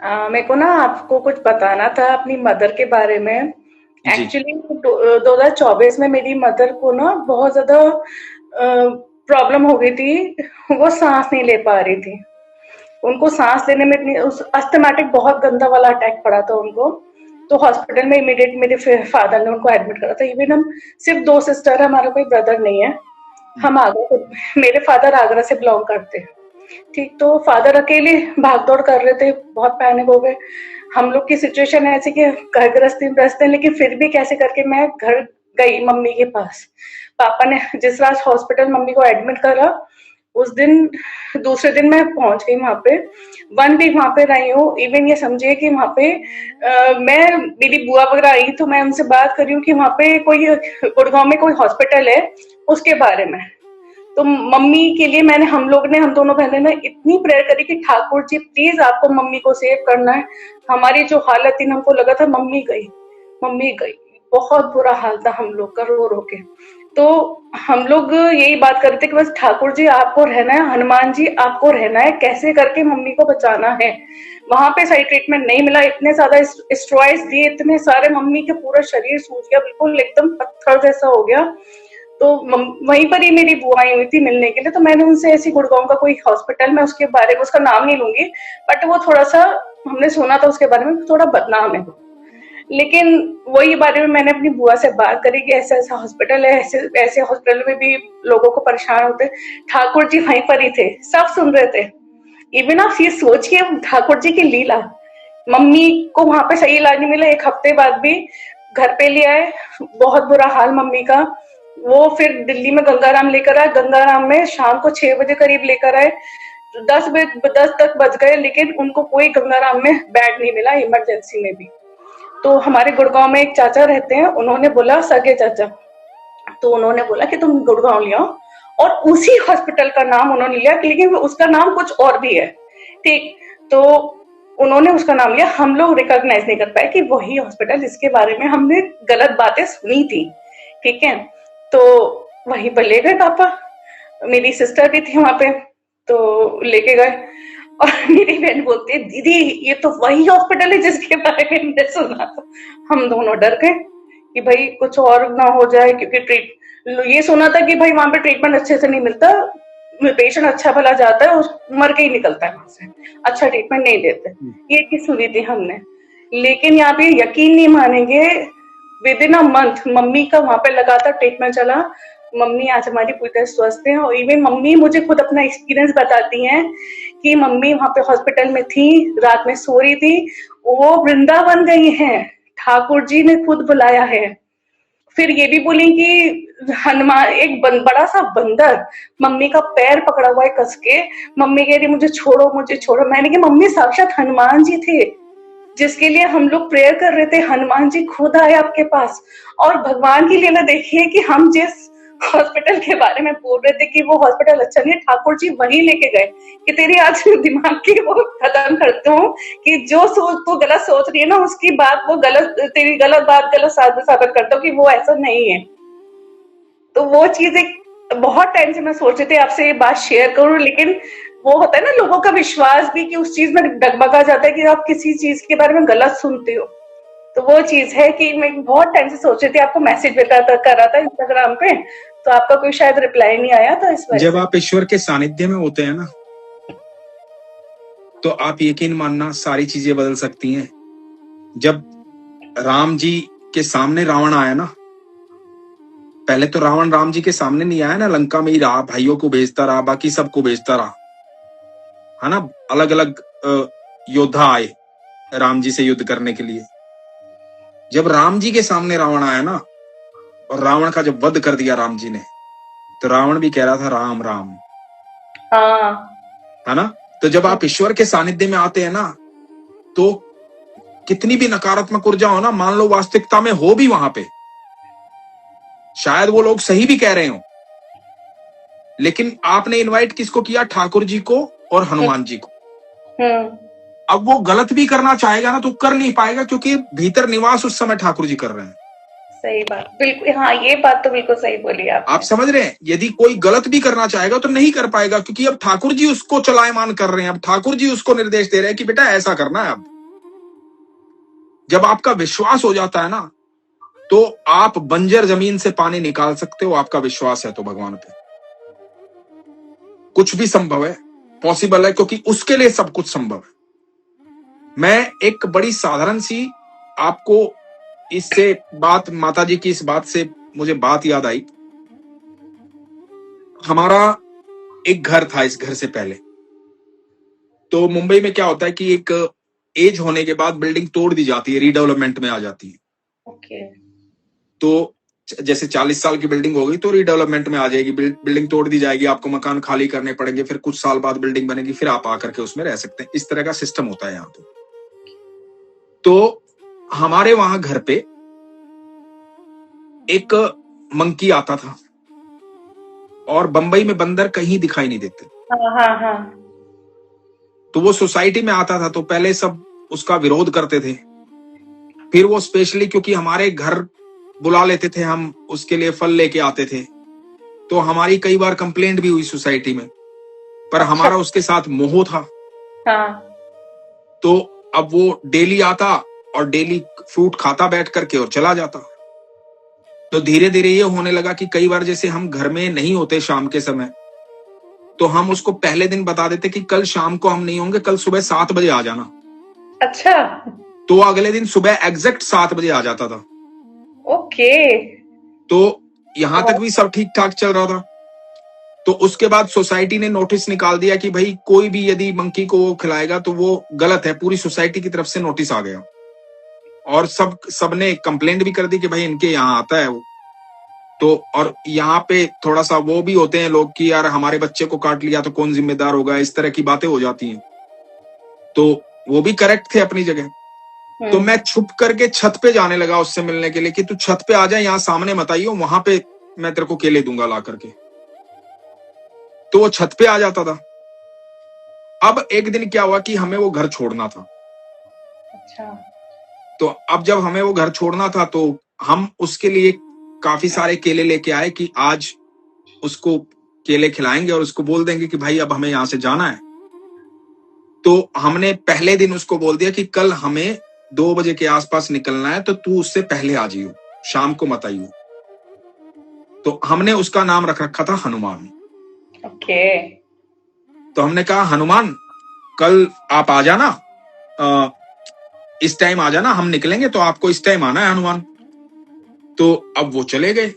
मेरे को ना आपको कुछ बताना था अपनी मदर के बारे में। जी। एक्चुअली 2024 में मेरी मदर को ना बहुत ज्यादा प्रॉब्लम हो गई थी। वो सांस नहीं ले पा रही थी। उनको सांस लेने में इतनी अस्थमैटिक बहुत गंदा वाला अटैक पड़ा था उनको। तो हॉस्पिटल में इमीडिएट मेरे फादर ने उनको एडमिट करा था। इवन हम सिर्फ दो सिस्टर है, हमारा कोई ब्रदर नहीं है। हम आगरा, मेरे फादर आगरा से बिलोंग करते हैं। ठीक, तो फादर अकेले भाग दौड़ कर रहे थे, बहुत पैनिक हो गए। हम लोग की सिचुएशन ऐसी कि घर गृहस्थी में व्यस्त है, लेकिन फिर भी कैसे करके मैं घर गई मम्मी के पास। पापा ने जिस रात हॉस्पिटल मम्मी को एडमिट करा, उस दिन दूसरे दिन मैं पहुंच गई वहां पे। 1 वीक वहां पे रही हूँ। इवन ये समझिए कि वहां पे मैं, मेरी बुआ वगैरह आई तो मैं उनसे बात कर रही हूँ कि वहां पे कोई गुड़गांव में कोई हॉस्पिटल है उसके बारे में। तो मम्मी के लिए हम दोनों बहनें ने इतनी प्रेयर करी कि ठाकुर जी प्लीज आपको मम्मी को सेव करना है। हमारी जो हालत थी, हमको लगा था मम्मी गई, मम्मी गई। बहुत बुरा हाल था हम लोग का, रो रो के। तो हम लोग यही बात कर रहे थे कि बस ठाकुर जी आपको रहना है, हनुमान जी आपको रहना है, कैसे करके मम्मी को बचाना है। वहां पे सही ट्रीटमेंट नहीं मिला, इतने ज्यादा स्टेरॉइड्स दिए, इतने सारे, मम्मी के पूरा शरीर सूज गया, बिल्कुल एकदम पत्थर जैसा हो गया। तो वहीं पर ही मेरी बुआ आई हुई थी मिलने के लिए। तो मैंने उनसे ऐसी गुड़गांव का कोई हॉस्पिटल में, उसके बारे में, उसका नाम नहीं लूंगी, बट वो थोड़ा सा हमने सुना था उसके बारे में, थोड़ा बदनाम है। लेकिन वही बारे में मैंने अपनी बुआ से बात करी कि ऐसा ऐसा हॉस्पिटल है, ऐसे ऐसे हॉस्पिटल में भी लोगों को परेशान होते। ठाकुर जी वहीं पर ही थे, सब सुन रहे थे। इवन आप ये सोचिए ठाकुर जी की लीला। मम्मी को वहां पे सही इलाज नहीं मिला, 1 हफ्ते बाद भी घर पे ले आए। बहुत बुरा हाल मम्मी का। वो फिर दिल्ली में गंगाराम लेकर आए, गंगाराम में शाम को 6 बजे करीब लेकर आए। 10 तक बज गए, लेकिन उनको कोई गंगाराम में बेड नहीं मिला, इमरजेंसी में भी। तो हमारे गुड़गांव में एक चाचा रहते हैं, उन्होंने बोला, सगे चाचा, तो उन्होंने बोला कि तुम गुड़गांव ले आओ। और उसी हॉस्पिटल का नाम उन्होंने लिया, लेकिन उसका नाम कुछ और भी है। ठीक, तो उन्होंने उसका नाम लिया। हम लोग रिकॉग्नाइज नहीं कर पाए कि वही हॉस्पिटल जिसके बारे में हमने गलत बातें सुनी थी। ठीक है, तो वहीं पर ले गए पापा। मेरी सिस्टर भी थी वहां पे, तो लेके गए। और मेरी बहन बोलती है, दीदी ये तो वही हॉस्पिटल है जिसके बारे में हमने सुना था। हम दोनों डर गए कि भाई कुछ और ना हो जाए, क्योंकि ये सुना था कि भाई वहां पे ट्रीटमेंट अच्छे से नहीं मिलता, पेशेंट अच्छा भला जाता है, उस मर के ही निकलता है वहां से, अच्छा ट्रीटमेंट नहीं देते। ये चीज सुनी थी हमने। लेकिन यहाँ पे यकीन नहीं मानेंगे, with in a month mummy का वहां पे लगातार ट्रीटमेंट चला। मम्मी आज हमारी पूरी तरह स्वस्थ है। और इवन मम्मी मुझे खुद अपना एक्सपीरियंस बताती हैं कि मम्मी वहां पे हॉस्पिटल में थी, रात में सो रही थी, वो वृंदावन गई हैं, ठाकुर जी ने खुद बुलाया है। फिर ये भी बोली कि हनुमान, एक बड़ा सा बंदर मम्मी का पैर पकड़ा हुआ है कस के। मम्मी कह रही मुझे छोड़ो, मुझे छोड़ो। मैंने कहा मम्मी साक्षात हनुमान जी थे जिसके लिए हम लोग प्रेयर कर रहे थे, हनुमान जी खुद आए आपके पास। और भगवान की लीला देखिए कि हम जिस हॉस्पिटल के बारे में बोल रहे थे कि वो हॉस्पिटल अच्छा नहीं है, ठाकुर जी वहीं लेके गए कि तेरी आज दिमाग की वो खत्म करता हूँ कि जो सोच तू गलत सोच रही है ना, उसकी बात वो गलत, तेरी गलत बात गलत साबित करता हूँ कि वो ऐसा नहीं है। तो वो चीज एक बहुत टाइम से मैं सोच रही थी आपसे ये बात शेयर करूं, लेकिन वो होता है ना लोगों का विश्वास भी कि उस चीज में डगमगा जाता है कि आप किसी चीज के बारे में गलत सुनते हो। तो वो चीज है कि मैं बहुत टाइम से सोच रही थी, आपको मैसेज भी कर रहा था इंस्टाग्राम पे, तो आपका कोई शायद रिप्लाई नहीं आया, तो इस वजह जब से। आप ईश्वर के सानिध्य में होते हैं ना, तो आप यकीन मानना सारी चीजें बदल सकती हैं। जब राम जी के सामने रावण आया ना, पहले तो रावण राम जी के सामने नहीं आया ना, लंका में ही रहा, भाइयों को भेजता रहा, बाकी सबको भेजता रहा, है ना। अलग अलग योद्धा आए राम जी से युद्ध करने के लिए। जब राम जी के सामने रावण आया ना, और रावण का जब वध कर दिया राम जी ने, तो रावण भी कह रहा था राम राम, हाँ, है ना। तो जब आप ईश्वर के सानिध्य में आते हैं ना, तो कितनी भी नकारात्मक ऊर्जा हो ना, मान लो वास्तविकता में हो भी वहां पे, शायद वो लोग सही भी कह रहे हो, लेकिन आपने इनवाइट किसको किया? ठाकुर जी को और हनुमान जी को। अब वो गलत भी करना चाहेगा ना तो कर नहीं पाएगा, क्योंकि भीतर निवास उस समय ठाकुर जी कर रहे हैं। सही बात, बिल्कुल। हाँ, ये बात तो बिल्कुल सही बोली आपने। आप समझ रहे हैं? यदि कोई गलत भी करना चाहेगा तो नहीं कर पाएगा, क्योंकि अब ठाकुर जी उसको चलायमान कर रहे हैं, अब ठाकुर जी उसको निर्देश दे रहे हैं कि बेटा ऐसा करना है अब। जब आपका विश्वास हो जाता है ना, तो आप बंजर जमीन से पानी निकाल सकते हो। आपका विश्वास है तो भगवान पे कुछ भी संभव है, पॉसिबल है, क्योंकि उसके लिए सब कुछ संभव है। मैं एक बड़ी साधारण सी आपको इससे बात, माता जी की इस बात से मुझे बात याद आई। हमारा एक घर था, इस घर से पहले तो मुंबई में क्या होता है कि एक एज होने के बाद बिल्डिंग तोड़ दी जाती है, रीडेवलपमेंट में आ जाती है। ओके। तो जैसे 40 साल की बिल्डिंग हो गई तो रीडेवलपमेंट में आ जाएगी, बिल्डिंग तोड़ दी जाएगी, आपको मकान खाली करने पड़ेंगे, फिर कुछ साल बाद बिल्डिंग बनेगी, फिर आप आकर के उसमें रह सकते हैं। इस तरह का सिस्टम होता है यहाँ पे। तो हमारे वहां घर पे एक मंकी आता था, और बंबई में बंदर कहीं दिखाई नहीं देते। हाँ हाँ हाँ। तो वो सोसाइटी में आता था, तो पहले सब उसका विरोध करते थे। फिर वो स्पेशली, क्योंकि हमारे घर बुला लेते थे, हम उसके लिए फल लेके आते थे, तो हमारी कई बार कंप्लेंट भी हुई सोसाइटी में, पर अच्छा। हमारा उसके साथ मोह था। हाँ। तो अब वो डेली आता और डेली फ्रूट खाता बैठ करके और चला जाता। तो धीरे धीरे ये होने लगा कि कई बार जैसे हम घर में नहीं होते शाम के समय, तो हम उसको पहले दिन बता देते कि कल शाम को हम नहीं होंगे, कल सुबह 7 बजे आ जाना। अच्छा। तो अगले दिन सुबह एग्जैक्ट 7 बजे आ जाता था। ओके। तो यहां तक भी सब ठीक ठाक चल रहा था। तो उसके बाद सोसाइटी ने नोटिस निकाल दिया कि भाई कोई भी यदि मंकी को वो खिलाएगा तो वो गलत है। पूरी सोसाइटी की तरफ से नोटिस आ गया, और सबने कंप्लेंट भी कर दी कि भाई इनके यहाँ आता है वो। तो और यहाँ पे थोड़ा सा वो भी होते हैं लोग कि यार हमारे बच्चे को काट लिया तो कौन जिम्मेदार होगा, इस तरह की बातें हो जाती हैं। तो वो भी करेक्ट थे अपनी जगह। तो मैं छुप करके छत पे जाने लगा उससे मिलने के लिए कि तू छत पे आ जाए, यहाँ सामने मत आइयो, वहां पे मैं तेरे को केले दूंगा ला करके। तो वो छत पे आ जाता था। अब एक दिन क्या हुआ कि हमें वो घर छोड़ना था। अच्छा। तो अब जब हमें वो घर छोड़ना था तो हम उसके लिए काफी सारे केले लेके आए कि आज उसको केले खिलाएंगे और उसको बोल देंगे कि भाई अब हमें यहां से जाना है। तो हमने पहले दिन उसको बोल दिया कि कल हमें 2 बजे के आसपास निकलना है, तो तू उससे पहले आ जाइयो, शाम को मत आइयो। तो हमने उसका नाम रख रखा था हनुमान। ओके। तो हमने कहा हनुमान कल आप आ जाना, इस टाइम आ जाना, हम निकलेंगे तो आपको इस टाइम आना है हनुमान। तो अब वो चले गए।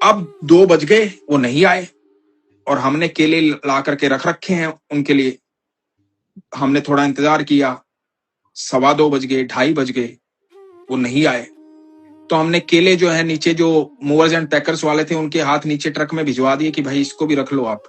अब 2 बज गए, वो नहीं आए, और हमने केले ला करके रख रखे हैं उनके लिए। हमने थोड़ा इंतजार किया, 2:15 बज गए, 2:30 बज गए, वो नहीं आए। तो हमने केले जो है नीचे, जो मूवर्स एंड पैकर्स वाले थे उनके हाथ नीचे ट्रक में भिजवा दिए कि भाई इसको भी रख लो आप।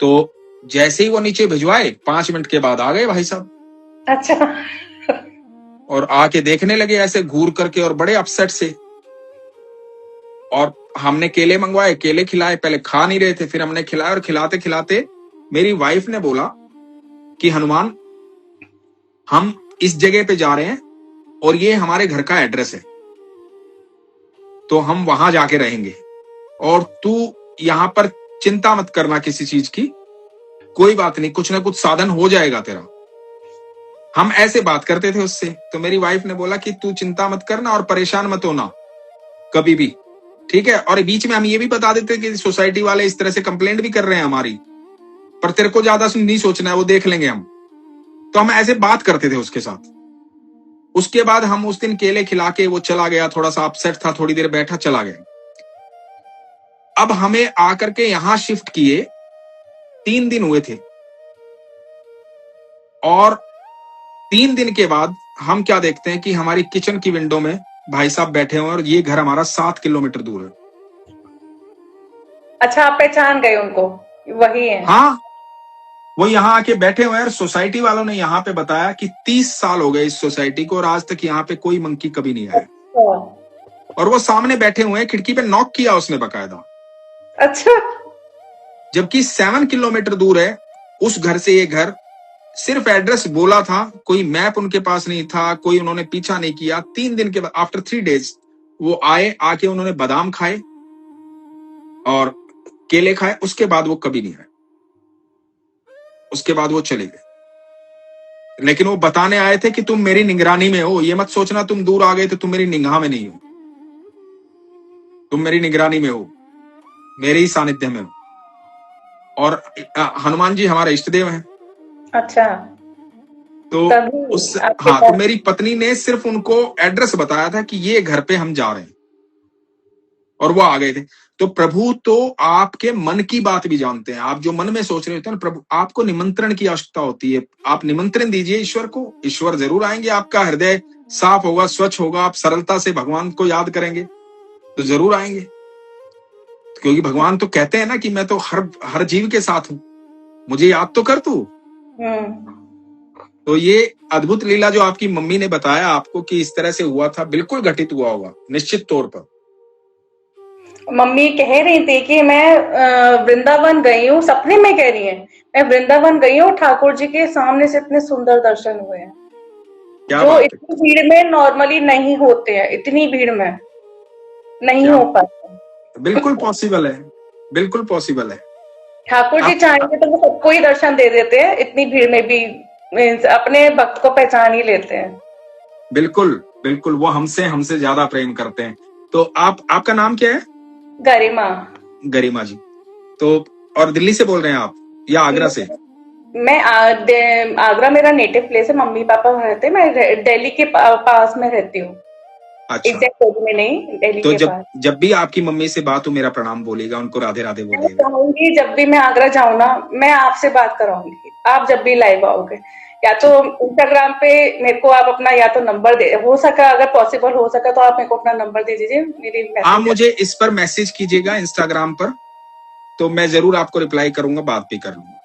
तो जैसे ही वो नीचे भिजवाए 5 मिनट के बाद आ गए भाई साहब, अच्छा। और आके देखने लगे ऐसे घूर करके और बड़े अपसेट से। और हमने केले मंगवाए, केले खिलाए, पहले खा नहीं रहे थे, फिर हमने खिलाए, और खिलाते खिलाते मेरी वाइफ ने बोला कि हनुमान हम इस जगह पे जा रहे हैं और ये हमारे घर का एड्रेस है, तो हम वहां जाके रहेंगे, और तू यहां पर चिंता मत करना किसी चीज की, कोई बात नहीं, कुछ ना कुछ साधन हो जाएगा तेरा। हम ऐसे बात करते थे उससे। तो मेरी वाइफ ने बोला कि तू चिंता मत करना और परेशान मत होना कभी भी, ठीक है। और बीच में हम ये भी बता देते कि सोसाइटी वाले इस तरह से कंप्लेंट भी कर रहे हैं हमारी, पर तेरे को ज्यादा नहीं सोचना है, वो देख लेंगे हम। तो हम ऐसे बात करते थे उसके साथ। उसके बाद हम उस दिन केले खिला के वो चला गया, थोड़ा सा अपसेट था, थोड़ी देर बैठा, चला गया। अब हमें आकर के यहां शिफ्ट किए 3 दिन हुए थे, और 3 दिन के बाद हम क्या देखते हैं कि हमारी किचन की विंडो में भाई साहब बैठे हुए हैं, और ये घर हमारा 7 किलोमीटर दूर है। अच्छा, आप पहचान गए उनको, वही है? हाँ, वो यहाँ आके बैठे हुए हैं, और सोसाइटी वालों ने यहाँ पे बताया कि 30 साल हो गए इस सोसाइटी को, और आज तक यहाँ पे कोई मंकी कभी नहीं आया। और वो सामने बैठे हुए हैं, खिड़की पे नॉक किया उसने बकायदा। अच्छा। जबकि 7 किलोमीटर दूर है उस घर से ये घर। सिर्फ एड्रेस बोला था, कोई मैप उनके पास नहीं था, कोई उन्होंने पीछा नहीं किया। 3 दिन के बाद, आफ्टर 3 डेज, वो आए, आके उन्होंने बादाम खाए और केले खाए, उसके बाद वो कभी नहीं आए, उसके बाद वो चले गए। लेकिन वो बताने आए थे कि तुम मेरी निगरानी में हो, ये मत सोचना तुम दूर आ गए तो तुम मेरी निगाह में नहीं हो, तुम मेरी निगरानी में हो, मेरे ही सानिध्य में हो। और हनुमान जी हमारे इष्ट देव हैं। अच्छा, तो तभी आपके हाँ, तो पास। मेरी पत्नी ने सिर्फ उनको एड्रेस बताया था कि ये घर पे हम जा रहे हैं, और वो आ गए थे। तो प्रभु तो आपके मन की बात भी जानते हैं। आप जो मन में सोच रहे होते हैं ना, प्रभु आपको निमंत्रण की आवश्यकता होती है। आप निमंत्रण दीजिए ईश्वर को, ईश्वर जरूर आएंगे। आपका हृदय साफ होगा, स्वच्छ होगा, आप सरलता से भगवान को याद करेंगे तो जरूर आएंगे। क्योंकि भगवान तो कहते हैं ना कि मैं तो हर जीव के साथ हूं, मुझे याद तो कर तू। तो ये अद्भुत लीला जो आपकी मम्मी ने बताया आपको कि इस तरह से हुआ था, बिल्कुल घटित हुआ होगा निश्चित तौर पर। मम्मी कह रही थी कि मैं वृंदावन गई हूँ, सपने में कह रही है, मैं वृंदावन गई हूँ, ठाकुर जी के सामने से इतने सुंदर दर्शन हुए हैं क्या जो बात है, इतनी भीड़ में नॉर्मली नहीं होते हैं, इतनी भीड़ में नहीं क्या हो पाते। बिल्कुल पॉसिबल है, बिल्कुल पॉसिबल है। ठाकुर जी आप चाहेंगे तो वो सबको ही दर्शन दे देते हैं, इतनी भीड़ में भी मीन्स अपने भक्त को पहचान ही लेते हैं। बिल्कुल बिल्कुल, वो हमसे हमसे ज्यादा प्रेम करते हैं। तो आपका नाम क्या है? गरिमा। गरिमा जी। तो और दिल्ली से बोल रहे हैं आप या आगरा से? मैं आगरा मेरा नेटिव प्लेस है, मम्मी पापा रहते हैं, मैं दिल्ली के पास में रहती हूँ, अच्छा, एग्जैक्ट दिल्ली में नहीं, दिल्ली तो के जब पास। जब भी आपकी मम्मी से बात हो मेरा प्रणाम बोलिएगा, उनको राधे राधे मैं बोलिएगा। चाहूंगी जब भी मैं आगरा जाऊँ ना, मैं आपसे बात कराऊंगी, आप जब भी लाइव आओगे, या तो ठीक, इंस्टाग्राम पे मेरे को आप अपना या तो नंबर दे, हो सका अगर पॉसिबल हो सका तो आप मेरे को अपना नंबर दे दीजिए, मेरी आप मैसेज। मुझे इस पर मैसेज कीजिएगा इंस्टाग्राम पर, तो मैं जरूर आपको रिप्लाई करूंगा, बात भी कर लूंगा।